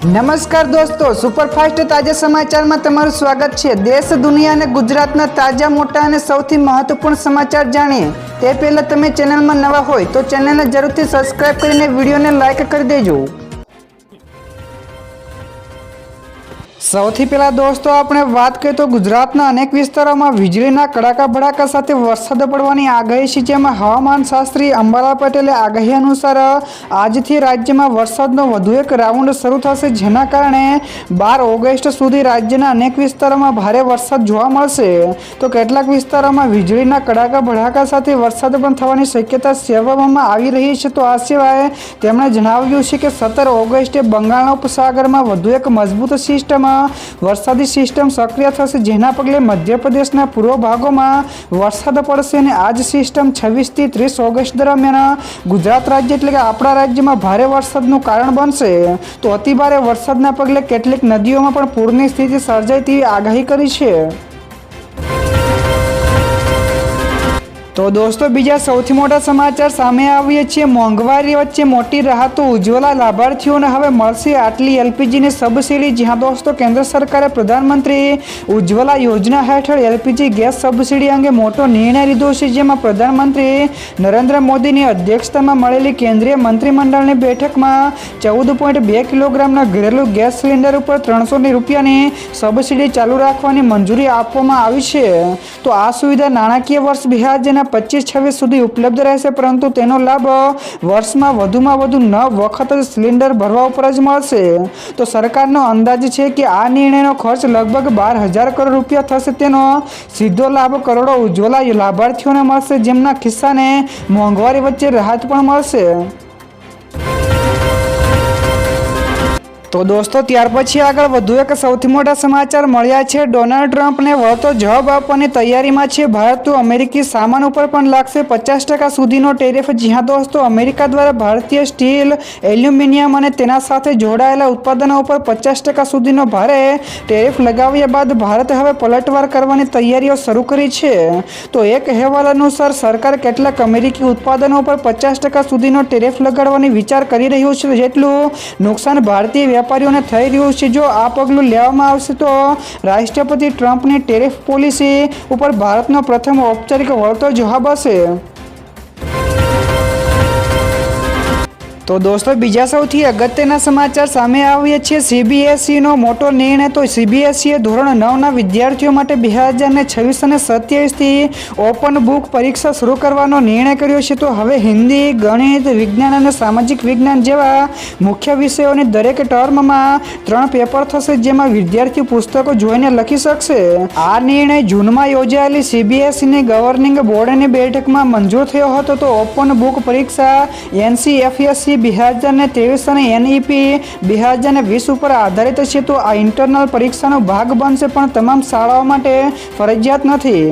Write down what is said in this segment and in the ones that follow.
નમસ્કાર દોસ્તો, સુપરફાસ્ટ તાજા સમાચારમાં તમારું સ્વાગત છે। દેશ, દુનિયા અને ગુજરાતના તાજા, મોટા અને સૌથી મહત્વપૂર્ણ સમાચાર જાણીએ તે પહેલા તમે ચેનલમાં નવા હોય તો ચેનલને જરૂરથી સબસ્ક્રાઇબ કરીને વિડીયોને લાઇક કરી દેજો। સૌથી પહેલા દોસ્તો આપણે વાત કરીએ તો ગુજરાતના અનેક વિસ્તારોમાં વીજળીના કડાકા ભડાકા સાથે વરસાદ પડવાની આગાહી છે, જેમાં હવામાન શાસ્ત્રી અંબાલાલ પટેલે આગાહી અનુસાર આજથી રાજ્યમાં વરસાદનો વધુ એક રાઉન્ડ શરૂ થશે, જેના કારણે 12 ઓગસ્ટ સુધી રાજ્યના અનેક વિસ્તારોમાં ભારે વરસાદ જોવા મળશે। તો કેટલાક વિસ્તારોમાં વીજળીના કડાકા ભડાકા સાથે વરસાદ પણ થવાની શક્યતા સેવવામાં આવી રહી છે। તો આ સિવાય તેમણે જણાવ્યું છે કે 17 ઓગસ્ટે બંગાળના ઉપસાગરમાં વધુ એક મજબૂત સિસ્ટમ વરસાદી સિસ્ટમ સક્રિય થશે, જેના પગલે મધ્યપ્રદેશના પૂર્વ ભાગોમાં વરસાદ પડશે અને આ જ સિસ્ટમ 26 થી 30 ઓગસ્ટ દરમિયાન ગુજરાત રાજ્ય એટલે કે આપણા રાજ્યમાં ભારે વરસાદનું કારણ બનશે। તો અતિભારે વરસાદના પગલે કેટલીક નદીઓમાં પણ પૂરની સ્થિતિ સર્જાય તેવી આગાહી કરી છે। તો દોસ્તો બીજા સૌથી મોટા સમાચાર સામે આવીએ છીએ। મોંઘવારી વચ્ચે મોટી રાહતો, ઉજ્જવલા લાભાર્થીઓને હવે મળશે આટલી એલપીજીની સબસિડી। જ્યાં દોસ્તો કેન્દ્ર સરકારે પ્રધાનમંત્રી ઉજ્જવલા યોજના હેઠળ એલપીજી ગેસ સબસિડી અંગે મોટો નિર્ણય લીધો છે, જેમાં પ્રધાનમંત્રી નરેન્દ્ર મોદીની અધ્યક્ષતામાં મળેલી કેન્દ્રીય મંત્રીમંડળની બેઠકમાં 14.2 કિલોગ્રામના ઘરેલું ગેસ સિલિન્ડર ઉપર 300 રૂપિયાની સબસિડી ચાલુ રાખવાની મંજૂરી આપવામાં આવી છે। તો આ સુવિધા નાણાકીય વર્ષ 2025-26 સુધી ઉપલબ્ધ રહેશે, પરંતુ તેનો લાભ વર્ષમાં વધુમાં વધુ 9 વખત સિલિન્ડર ભરવા ઉપર જ મળશે। તો સરકારનો અંદાજ છે કે આ નિર્ણયનો ખર્ચ લગભગ 12,000 કરોડ રૂપિયા થશે। તેનો સીધો લાભ કરોડો ઉજ્જવલા લાભાર્થીઓને મળશે, જેમના ખિસ્સાને મોંઘવારી વચ્ચે રાહત પણ મળશે। તો દોસ્તો ત્યાર પછી આગળ વધુ એક સૌથી મોટા સમાચાર મળ્યા છે। ડોનાલ્ડ ટ્રમ્પને વળતો જવાબ આપવાની તૈયારીમાં છે ભારત। તો અમેરિકી સામાન ઉપર પણ લાગશે 50% સુધીનો ટેરિફ। જ્યાં દોસ્તો અમેરિકા દ્વારા ભારતીય સ્ટીલ, એલ્યુમિનિયમ અને તેના સાથે જોડાયેલા ઉત્પાદનો ઉપર 50% સુધીનો ભારે ટેરિફ લગાવ્યા બાદ ભારતે હવે પલટવાર કરવાની તૈયારીઓ શરૂ કરી છે। તો એક અહેવાલ અનુસાર સરકાર કેટલાક અમેરિકી ઉત્પાદનો ઉપર 50% સુધીનો ટેરિફ લગાડવાની વિચાર કરી રહ્યું છે, જેટલું નુકસાન ભારતીય વેપારીઓને થઈ રહ્યું છે। જો આ પગલું લેવામાં આવશે તો રાષ્ટ્રપતિ ટ્રમ્પની ટેરિફ પોલિસી ઉપર ભારતનો પ્રથમ ઔપચારિક વળતો જવાબ હશે। તો દોસ્તો બીજા સૌથી અગત્યના સમાચાર સામે આવીએ છીએ। સીબીએસઈનો મોટો નિર્ણય। તો સીબીએસઈએ ધોરણ 9ના વિદ્યાર્થીઓ માટે 2026 અને 27થી ઓપન બુક પરીક્ષા શરૂ કરવાનો નિર્ણય કર્યો છે। તો હવે હિન્દી, ગણિત, વિજ્ઞાન અને સામાજિક વિજ્ઞાન જેવા મુખ્ય વિષયોની દરેક ટર્મમાં 3 પેપર થશે, જેમાં વિદ્યાર્થીઓ પુસ્તકો જોઈને લખી શકશે। આ નિર્ણય જૂનમાં યોજાયેલી સીબીએસઈની ગવર્નિંગ બોર્ડની બેઠકમાં મંજૂર થયો હતો। તો ઓપન બુક પરીક્ષા એનસીએફએસસી 2023 અને એનઈપી 2020 ઉપર આધારિત છે। તો આ ઇન્ટરનલ પરીક્ષાનો ભાગ બનશે, પણ તમામ શાળાઓ માટે ફરજિયાત નથી।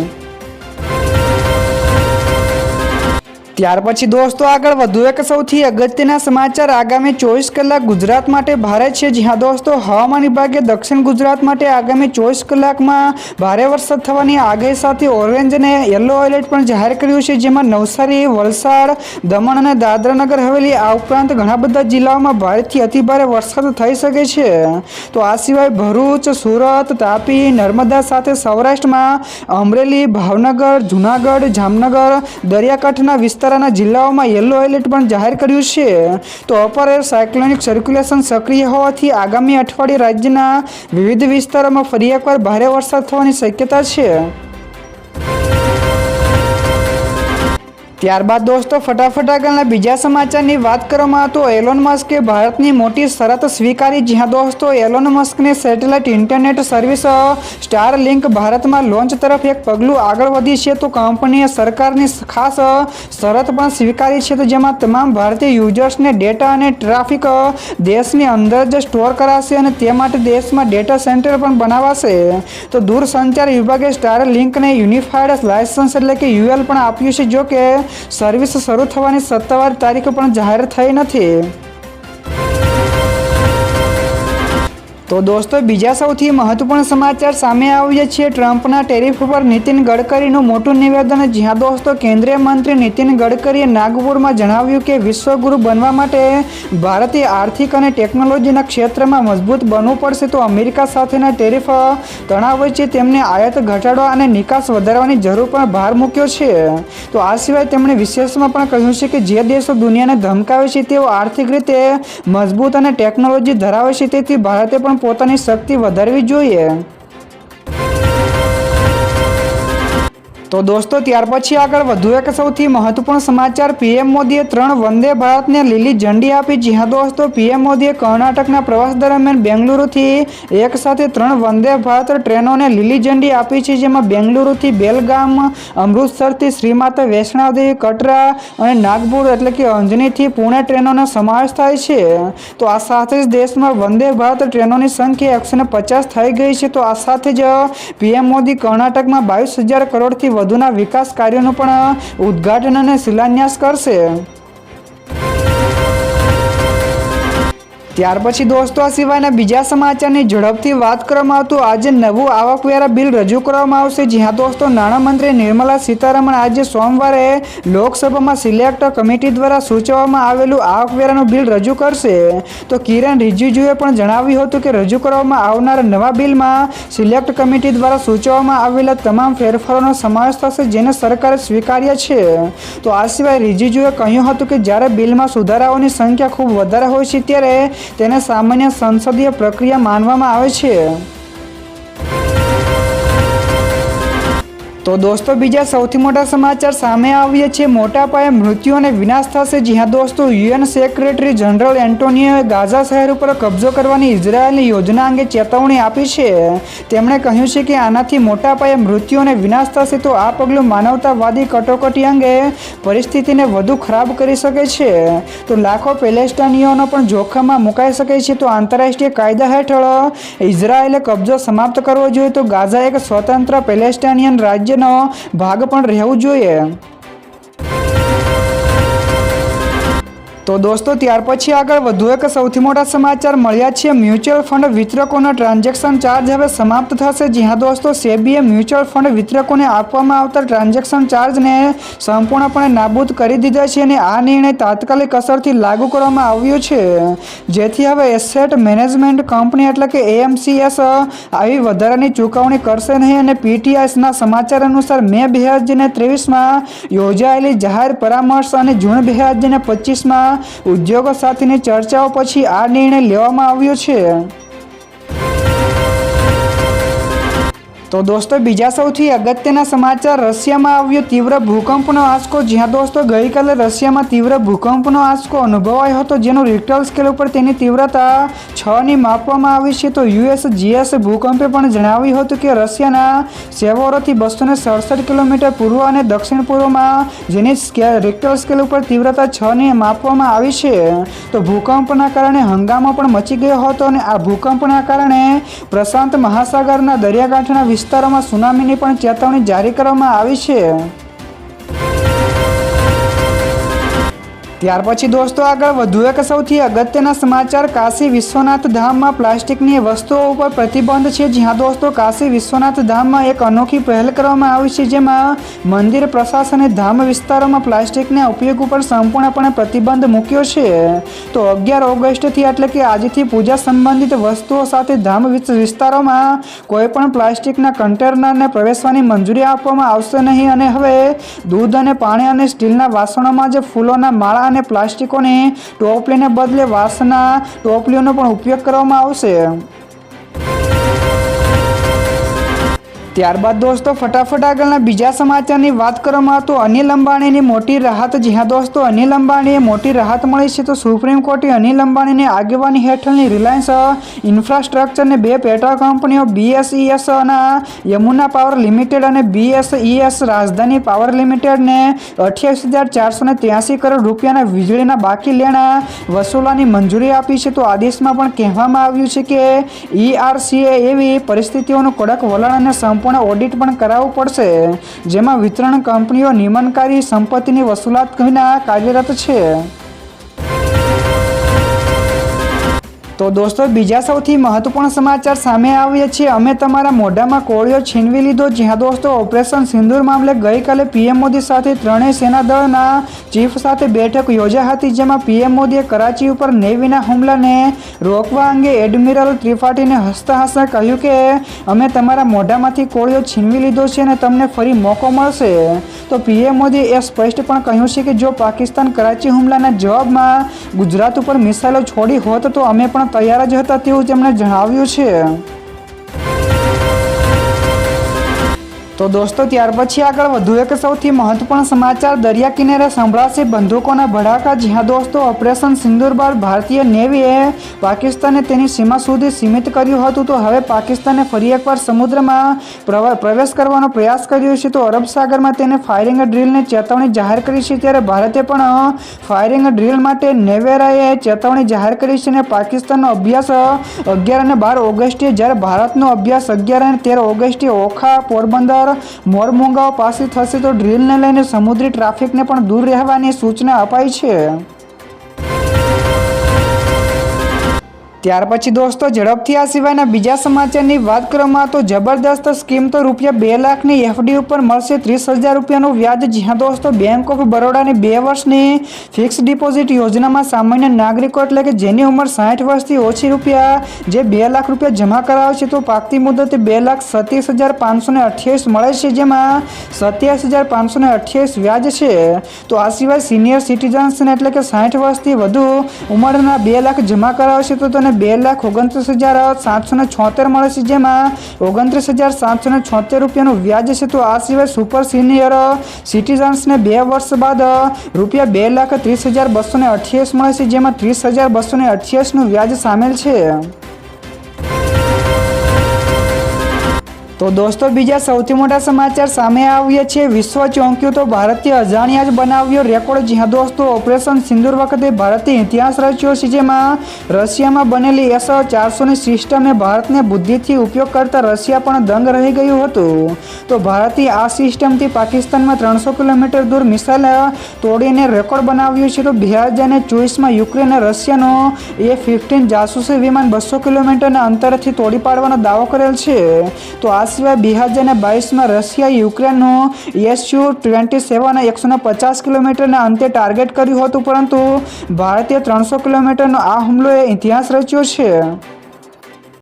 ત્યાર પછી દોસ્તો આગળ વધુ એક સૌથી અગત્યના સમાચાર આગામી 24 કલાક ગુજરાત માટે ભારે છે। જ્યાં દોસ્તો હવામાન વિભાગે દક્ષિણ ગુજરાત માટે આગામી 24 કલાકમાં ભારે વરસાદ થવાની આગાહી સાથે ઓરેન્જ અને યલો એલર્ટ પણ જાહેર કર્યું છે, જેમાં નવસારી, વલસાડ, દમણ અને દાદરાનગર હવેલી આ ઉપરાંત ઘણા બધા જિલ્લાઓમાં ભારેથી અતિભારે વરસાદ થઈ શકે છે। તો આ સિવાય ભરૂચ, સુરત, તાપી, નર્મદા સાથે સૌરાષ્ટ્રમાં અમરેલી, ભાવનગર, જૂનાગઢ, જામનગર, દરિયાકાંઠાના વિસ્તારોના જિલ્લાઓમાં યલો એલર્ટ પણ જાહેર કર્યું છે। તો અપર એર સાયક્લોનિક સર્ક્યુલેશન સક્રિય હોવાથી આગામી અઠવાડિયે રાજ્યના વિવિધ વિસ્તારોમાં ફરી એકવાર ભારે વરસાદ થવાની શક્યતા છે। ત્યારબાદ દોસ્તો ફટાફટ આગળના બીજા સમાચારની વાત કરવામાં તો એલોન મસ્કે ભારતની મોટી શરત સ્વીકારી। જ્યાં દોસ્તો એલોન મસ્કની સેટેલાઇટ ઇન્ટરનેટ સર્વિસ સ્ટારલિંક ભારતમાં લોન્ચ તરફ એક પગલું આગળ વધી છે। તો કંપનીએ સરકારની ખાસ શરત પણ સ્વીકારી છે, તો જેમાં તમામ ભારતીય યુઝર્સને ડેટા અને ટ્રાફિક દેશની અંદર જ સ્ટોર કરાશે અને તે માટે દેશમાં ડેટા સેન્ટર પણ બનાવાશે। તો દૂરસંચાર વિભાગે સ્ટારલિંકને યુનિફાઈડ લાયસન્સ એટલે કે યુએલ પણ આપ્યું છે, જો કે સર્વિસ શરૂ થવાની સત્તાવાર તારીખ પણ જાહેર થઈ નથી। તો દોસ્તો બીજા સૌથી મહત્વપૂર્ણ સમાચાર સામે આવ્યા છે ટ્રમ્પના ટેરિફ પર નીતિન ગડકરીનું મોટું નિવેદન। જ્યાં દોસ્તો કેન્દ્રીય મંત્રી નીતિન ગડકરીએ નાગપુરમાં જણાવ્યું કે વિશ્વગુરુ બનવા માટે ભારતે આર્થિક અને ટેકનોલોજીના ક્ષેત્રમાં મજબૂત બનવું પડશે। તો અમેરિકા સાથેના ટેરિફ તણાવ વચ્ચે તેમને આયાત ઘટાડવા અને નિકાસ વધારવાની જરૂર પર ભાર મૂક્યો છે। તો આ સિવાય તેમણે વિશેષમાં પણ કહ્યું છે કે જે દેશો દુનિયાને ધમકાવે છે તેઓ આર્થિક રીતે મજબૂત અને ટેકનોલોજી ધરાવે છે, તેથી ભારતે પણ પોતાની શક્તિ વધારવી જોઈએ। તો દોસ્તો ત્યાર પછી આગળ વધુ એક સૌથી મહત્વપૂર્ણ સમાચાર, પીએમ મોદીએ 3 વંદે ભારતને લીલી ઝંડી આપી। જી હા દોસ્તો, પીએમ મોદીએ કર્ણાટકના પ્રવાસ દરમિયાન બેંગલુરુથી એક સાથે 3 વંદે ભારત ટ્રેનોને લીલી ઝંડી આપી છે, જેમાં બેંગલુરુથી બેલગામ, અમૃતસરથી શ્રીમાતા વૈષ્ણોદેવી કટરા અને નાગપુર એટલે કે અંજનીથી પુણે ટ્રેનોનો સમાવેશ થાય છે। તો આ સાથે જ દેશમાં વંદે ભારત ટ્રેનોની સંખ્યા 150 થઈ ગઈ છે। તો આ સાથે જ પીએમ મોદી કર્ણાટકમાં 22,000 કરોડથી વધુના વિકાસ કાર્યોનું પણ ઉદ્ઘાટન અને શિલાન્યાસ કરશે। ત્યાર પછી દોસ્તો આ સિવાયના બીજા સમાચારની ઝડપથી વાત કરવામાં આવતું આજે નવું આવકવેરા બિલ રજૂ કરવામાં આવશે। જી હા દોસ્તો, નાણામંત્રી નિર્મલા સીતારમણ આજે સોમવારે લોકસભામાં સિલેક્ટ કમિટી દ્વારા સૂચવવામાં આવેલું આવકવેરાનું બિલ રજૂ કરશે। તો કિરણ રિજિજુએ પણ જણાવ્યું હતું કે રજૂ કરવામાં આવનાર નવા બિલમાં સિલેક્ટ કમિટી દ્વારા સૂચવવામાં આવેલા તમામ ફેરફારોનો સમાવેશ થશે, જેને સરકારે સ્વીકાર્યા છે। તો આ સિવાય રિજિજુએ કહ્યું હતું કે જ્યારે બિલમાં સુધારાઓની સંખ્યા ખૂબ વધારે હોય છે ત્યારે તેને સામાન્ય સંસદીય પ્રક્રિયા માનવામાં આવે છે। તો દોસ્તો બીજા સૌથી મોટા સમાચાર સામે આવ્યા છે, મોટા પાયે મૃત્યુ અને વિનાશ થશે। જી હા દોસ્તો, યુએન સેક્રેટરી જનરલ એન્ટોનિયોએ ગાઝા શહેર ઉપર કબજો કરવાની ઇઝરાયેલની યોજના અંગે ચેતવણી આપી છે। તેમણે કહ્યું છે કે આનાથી મોટા પાયે મૃત્યુ અને વિનાશ થશે, તો આ પગલું માનવતાવાદી કટોકટી અંગે પરિસ્થિતિને વધુ ખરાબ કરી શકે છે। તો લાખો પેલેસ્ટાઈનીઓનો પણ જોખમમાં મુકાઈ શકે છે। તો આંતરરાષ્ટ્રીય કાયદા હેઠળ ઇઝરાયેલે કબજો સમાપ્ત કરવો જોઈએ, તો ગાઝા એક સ્વતંત્ર પેલેસ્ટાઈનિયન રાજ્ય ભાગ પણ રહેવું જોઈએ। તો દોસ્તો ત્યાર પછી આગળ વધુ એક સૌથી મોટા સમાચાર મળ્યા છે, મ્યુચ્યુઅલ ફંડ વિતરકોના ટ્રાન્ઝેક્શન ચાર્જ હવે સમાપ્ત થશે। જી હા દોસ્તો, સેબીએ મ્યુચ્યુઅલ ફંડ વિતરકોને આપવામાં આવતા ટ્રાન્ઝેક્શન ચાર્જને સંપૂર્ણપણે નાબૂદ કરી દીધા છે અને આ નિર્ણય તાત્કાલિક અસરથી લાગુ કરવામાં આવ્યો છે, જેથી હવે એસેટ મેનેજમેન્ટ કંપની એટલે કે એએમસીએસ આવી વધારાની ચૂકવણી કરશે નહીં। અને પીટીઆઈના સમાચાર અનુસાર મે 2023માં યોજાયેલી જાહેર પરામર્શ અને જૂન 2025માં ઉદ્યોગો સાથેની ચર્ચાઓ પછી આ નિર્ણય લેવામાં આવ્યો છે। તો દોસ્તો બીજા સૌથી અગત્યના સમાચાર, રશિયામાં આવ્યો તીવ્ર ભૂકંપનો આંચકો। જ્યાં દોસ્તો ગઈકાલે રશિયામાં તીવ્ર ભૂકંપનો આંચકો અનુભવાયો હતો, જેનું રિક્ટર સ્કેલ ઉપર તેની તીવ્રતા 6ની માપવામાં આવી છે। તો યુએસજીએસ ભૂકંપે પણ જણાવ્યું હતું કે રશિયાના સેવોરોથી 267 કિલોમીટર પૂર્વ અને દક્ષિણ પૂર્વમાં જેની રિક્ટર સ્કેલ ઉપર તીવ્રતા 6ની માપવામાં આવી છે। તો ભૂકંપના કારણે હંગામો પણ મચી ગયો હતો અને આ ભૂકંપના કારણે પ્રશાંત મહાસાગરના દરિયાકાંઠાના વિસ્તારોમાં સુનામીની પણ ચેતવણી જારી કરવામાં આવી છે। ત્યાર પછી દોસ્તો આગળ વધુ એક સૌથી અગત્યના સમાચાર, કાશી વિશ્વનાથ ધામમાં પ્લાસ્ટિકની વસ્તુઓ ઉપર પ્રતિબંધ છે। જી હા દોસ્તો, કાશી વિશ્વનાથ ધામમાં એક અનોખી પહેલ કરવામાં આવી છે, જેમાં મંદિર પ્રશાસને ધામ વિસ્તારોમાં પ્લાસ્ટિકના ઉપયોગ ઉપર સંપૂર્ણપણે પ્રતિબંધ મૂક્યો છે। તો 11 ઓગસ્ટથી એટલે કે આજથી પૂજા સંબંધિત વસ્તુઓ સાથે ધામ વિસ્તારોમાં કોઈપણ પ્લાસ્ટિકના કન્ટેનરને પ્રવેશવાની મંજૂરી આપવામાં આવશે નહીં અને હવે દૂધ અને પાણી અને સ્ટીલના વાસણોમાં જે ફૂલોના માળા અને પ્લાસ્ટિકોની ટોપલીને બદલે વાંસના ટોપલીઓનો પણ ઉપયોગ કરવામાં આવશે। ત્યારબાદ દોસ્તો ફટાફટ આગળના બીજા સમાચારની વાત કરવામાં તો અનિલ અંબાણીની મોટી રાહત। જી હા દોસ્તો, અનિલ અંબાણીએ મોટી રાહત મળી છે। તો સુપ્રીમ કોર્ટે અનિલ અંબાણીની આગેવાની હેઠળની રિલાયન્સ ઇન્ફ્રાસ્ટ્રક્ચરને 2 પેટા કંપનીઓ બીએસઈએસ ના યમુના પાવર લિમિટેડ અને બીએસઈએસ રાજધાની પાવર લિમિટેડને 28,483 કરોડ રૂપિયાના વીજળીના બાકી લેણા વસૂલવાની મંજૂરી આપી છે। તો આદેશમાં પણ કહેવામાં આવ્યું છે કે ઈઆરસીએ એવી પરિસ્થિતિઓનું કડક વલણ અને સંપૂર્ણ ઓડિટ પણ કરાવવું પડશે, જેમાં વિતરણ કંપનીઓ નિયમનકારી સંપત્તિની વસૂલાત વિના કાર્યરત છે। તો દોસ્તો બીજા સૌથી મહત્વપૂર્ણ સમાચાર સામે આવ્યા છે। અમે તમારા મોઢામાં કોળિયો છીનવી લીધો। જ્યાં દોસ્તો ઓપરેશન સિંદૂર મામલે ગઈકાલે પીએમ મોદી સાથે ત્રણેય સેના દળના ચીફ સાથે બેઠક યોજાઈ હતી, જેમાં પીએમ મોદીએ કરાચી ઉપર નેવીના હુમલાને રોકવા અંગે એડમિરલ ત્રિપાઠીને હસતા હસતા કહ્યું કે અમે તમારા મોઢામાંથી કોળિયો છીનવી લીધો છે અને તમને ફરી મોકો મળશે। તો પીએમ મોદીએ એ સ્પષ્ટ પણ કહ્યું છે કે જો પાકિસ્તાન કરાચી હુમલાના જવાબમાં ગુજરાત ઉપર મિસાઇલો છોડી હોત તો અમે પણ તૈયાર જ હતા તેવું તેમણે જણાવ્યું છે। તો દોસ્તો ત્યાર પછી આગળ વધુ એક સૌથી મહત્વપૂર્ણ સમાચાર દરિયા કિનારે સંભળાશે બંદૂકોના ભડાકા। જ્યાં દોસ્તો ઓપરેશન સિંદૂર બાદ ભારતીય નેવીએ પાકિસ્તાનને તેની સીમા સુધી સીમિત કર્યું હતું, તો હવે પાકિસ્તાને ફરી એકવાર સમુદ્રમાં પ્રવેશ કરવાનો પ્રયાસ કર્યો છે। તો અરબ સાગરમાં તેને ફાયરિંગ ડ્રીલને ચેતવણી જાહેર કરી છે, ત્યારે ભારતે પણ ફાયરિંગ ડ્રીલ માટે નેવેરાએ ચેતવણી જાહેર કરી છે અને પાકિસ્તાનનો અભ્યાસ 11 અને 12 ઓગસ્ટે, જ્યારે ભારતનો અભ્યાસ 11 અને 13 ઓગસ્ટે ઓખા, પોરબંદર, મોરમુંગાઓ પાસે થશે। તો ડ્રીલને લઈને સમુદ્રી ટ્રાફિકને પણ દૂર રહેવાની સૂચના અપાઈ છે। ત્યાર પછી દોસ્તો ઝડપથી આ સિવાયના બીજા સમાચારની વાત કરવામાં તો જબરદસ્ત સ્કીમ તો ₹2 લાખની એફડી ઉપર મળશે 30,000 રૂપિયાનું વ્યાજ। જ્યાં દોસ્તો બેંક ઓફ બરોડાની 2 વર્ષની ફિક્સ ડિપોઝિટ યોજનામાં સામાન્ય નાગરિકો એટલે કે જેની ઉંમર 60 વર્ષથી ઓછી રૂપિયા જે ₹2 લાખ જમા કરાવે છે તો પાકતી મુદતે 2,27,528 મળે છે, જેમાં 27,528 વ્યાજ છે। તો આ સિવાય સિનિયર સિટીઝન્સને એટલે કે 60 વર્ષથી વધુ ઉંમરના 2 લાખ જમા કરાવે છે તો તેને 2,29,776 મળે છે, જેમાં 29,776 રૂપિયાનું વ્યાજ છે। તો આ સિવાય સુપર સિનિયર સિટીઝન્સને 2 વર્ષ બાદ ₹2,30,228 મળે છે, જેમાં 30,228નું વ્યાજ સામેલ છે। તો દોસ્તો બીજા સૌથી મોટા સમાચાર સામે આવ્યા છે। વિશ્વ ચોંક્યું તો ભારતે અજાણ્યા જ બનાવ્યો રેકોર્ડ। જ્યાં દોસ્તો ઓપરેશન સિંદૂર વખતે ભારતે ઇતિહાસ રચ્યો છે, જેમાં રશિયામાં બનેલી S-400ની સિસ્ટમે ભારતને બુદ્ધિથી ઉપયોગ કરતા રશિયા પણ દંગ રહી ગયું હતું। તો ભારતે આ સિસ્ટમથી પાકિસ્તાનમાં 300 કિલોમીટર દૂર મિસાઇલ તોડીને રેકોર્ડ બનાવ્યો છે। તો 2024માં યુક્રેને રશિયાનો A-15 જાસૂસી વિમાન 200 કિલોમીટરના અંતરથી તોડી પાડવાનો દાવો કરેલ છે। તો આ સિવાય 2022માં રશિયાએ યુક્રેનનું Su-27 150 કિલોમીટરના અંતે ટાર્ગેટ કર્યું હતું, પરંતુ ભારતીય 300 કિલોમીટરનો આ હુમલોએ ઇતિહાસ રચ્યો છે।